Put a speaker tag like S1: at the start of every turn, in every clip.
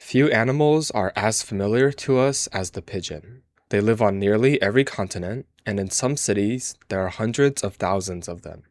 S1: Few animals are as familiar to us as the pigeon. They live on nearly every continent, and in some cities, there are hundreds of thousands of them.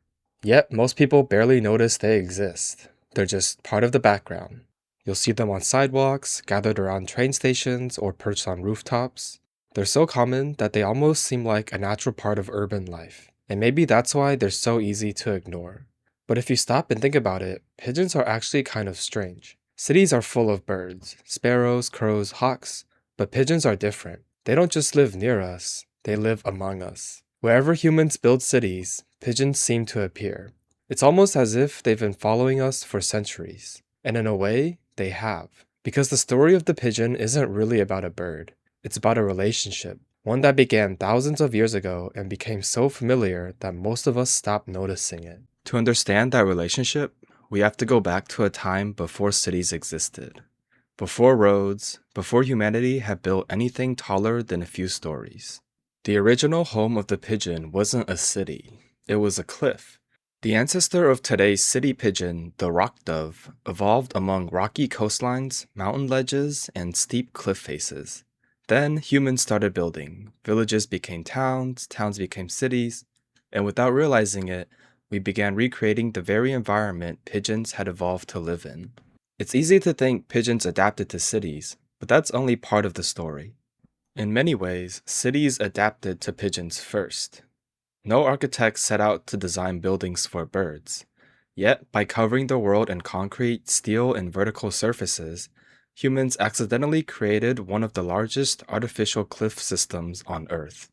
S1: Yet, most people barely notice they exist. They're just part of the background. You'll see them on sidewalks, gathered around train stations, or perched on rooftops. They're so common that they almost seem like a natural part of urban life. And maybe that's why they're so easy to ignore. But if you stop and think about it, pigeons are actually kind of strange. Cities are full of birds, sparrows, crows, hawks, but pigeons are different. They don't just live near us, they live among us. Wherever humans build cities, pigeons seem to appear. It's almost as if they've been following us for centuries. And in a way, they have. Because the story of the pigeon isn't really about a bird. It's about a relationship, one that began thousands of years ago and became so familiar that most of us stopped noticing it. To understand that relationship, we have to go back to a time before cities existed. Before roads, before humanity had built anything taller than a few stories. The original home of the pigeon wasn't a city, it was a cliff. The ancestor of today's city pigeon, the rock dove, evolved among rocky coastlines, mountain ledges, and steep cliff faces. Then humans started building. Villages became towns, towns became cities, and without realizing it, we began recreating the very environment pigeons had evolved to live in. It's easy to think pigeons adapted to cities, but that's only part of the story. In many ways, cities adapted to pigeons first. No architect set out to design buildings for birds. Yet, by covering the world in concrete, steel, and vertical surfaces, humans accidentally created one of the largest artificial cliff systems on Earth.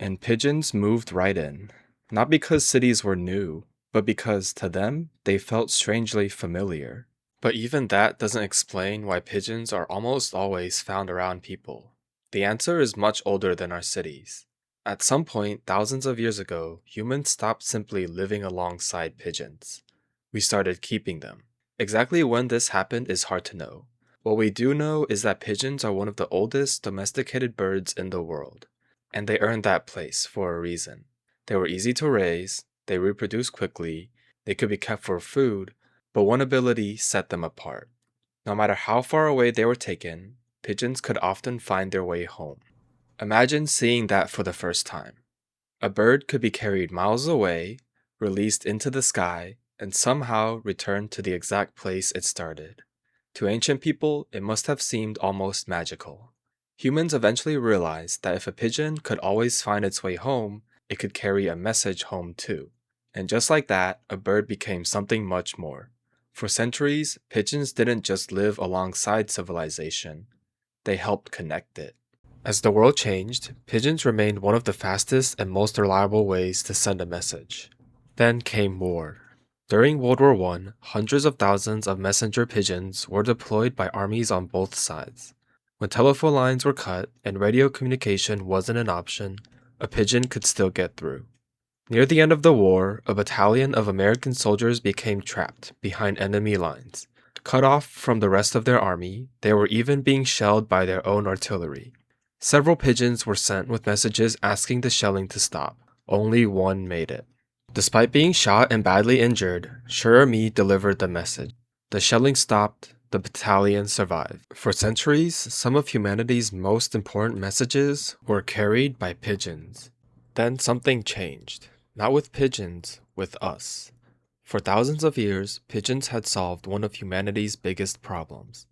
S1: And pigeons moved right in. Not because cities were new, but because, to them, they felt strangely familiar. But even that doesn't explain why pigeons are almost always found around people. The answer is much older than our cities. At some point, thousands of years ago, humans stopped simply living alongside pigeons. We started keeping them. Exactly when this happened is hard to know. What we do know is that pigeons are one of the oldest domesticated birds in the world. And they earned that place for a reason. They were easy to raise, they reproduced quickly, they could be kept for food, but one ability set them apart. No matter how far away they were taken, pigeons could often find their way home. Imagine seeing that for the first time. A bird could be carried miles away, released into the sky, and somehow returned to the exact place it started. To ancient people, it must have seemed almost magical. Humans eventually realized that if a pigeon could always find its way home, it could carry a message home too. And just like that, a bird became something much more. For centuries, pigeons didn't just live alongside civilization, they helped connect it. As the world changed, pigeons remained one of the fastest and most reliable ways to send a message. Then came war. During World War I, hundreds of thousands of messenger pigeons were deployed by armies on both sides. When telephone lines were cut and radio communication wasn't an option, a pigeon could still get through. Near the end of the war, a battalion of American soldiers became trapped behind enemy lines. Cut off from the rest of their army, they were even being shelled by their own artillery. Several pigeons were sent with messages asking the shelling to stop. Only one made it. Despite being shot and badly injured, Sure Me delivered the message. The shelling stopped, the battalion survived. For centuries, some of humanity's most important messages were carried by pigeons. Then something changed. Not with pigeons, with us. For thousands of years, pigeons had solved one of humanity's biggest problems.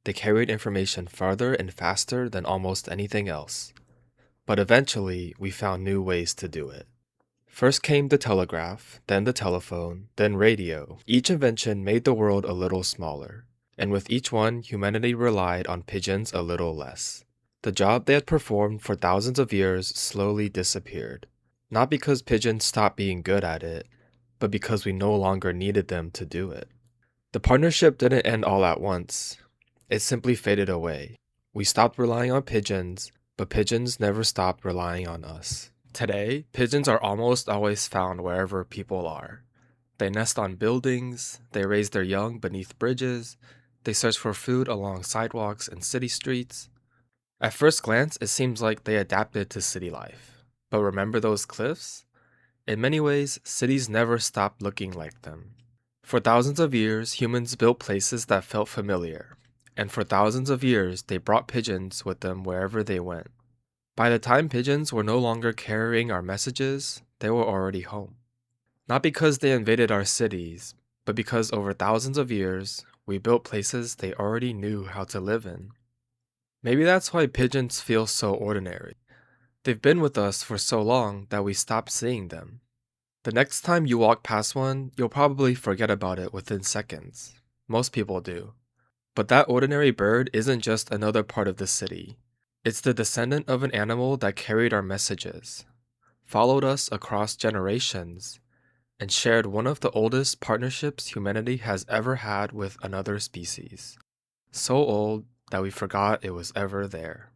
S1: They carried information farther and faster than almost anything else. But eventually, we found new ways to do it. First came the telegraph, then the telephone, then radio. Each invention made the world a little smaller, and with each one, humanity relied on pigeons a little less. The job they had performed for thousands of years slowly disappeared. Not because pigeons stopped being good at it, but because we no longer needed them to do it. The partnership didn't end all at once. It simply faded away. We stopped relying on pigeons, but pigeons never stopped relying on us. Today, pigeons are almost always found wherever people are. They nest on buildings, they raise their young beneath bridges, they search for food along sidewalks and city streets. At first glance, it seems like they adapted to city life. But remember those cliffs? In many ways, cities never stopped looking like them. For thousands of years, humans built places that felt familiar. and for thousands of years they brought pigeons with them wherever they went. By the time pigeons were no longer carrying our messages, they were already home. Not because they invaded our cities, but because over thousands of years, we built places they already knew how to live in. Maybe that's why pigeons feel so ordinary. They've been with us for so long that we stopped seeing them. The next time you walk past one, you'll probably forget about it within seconds. Most people do. But that ordinary bird isn't just another part of the city. It's the descendant of an animal that carried our messages, followed us across generations, and shared one of the oldest partnerships humanity has ever had with another species. So old that we forgot it was ever there.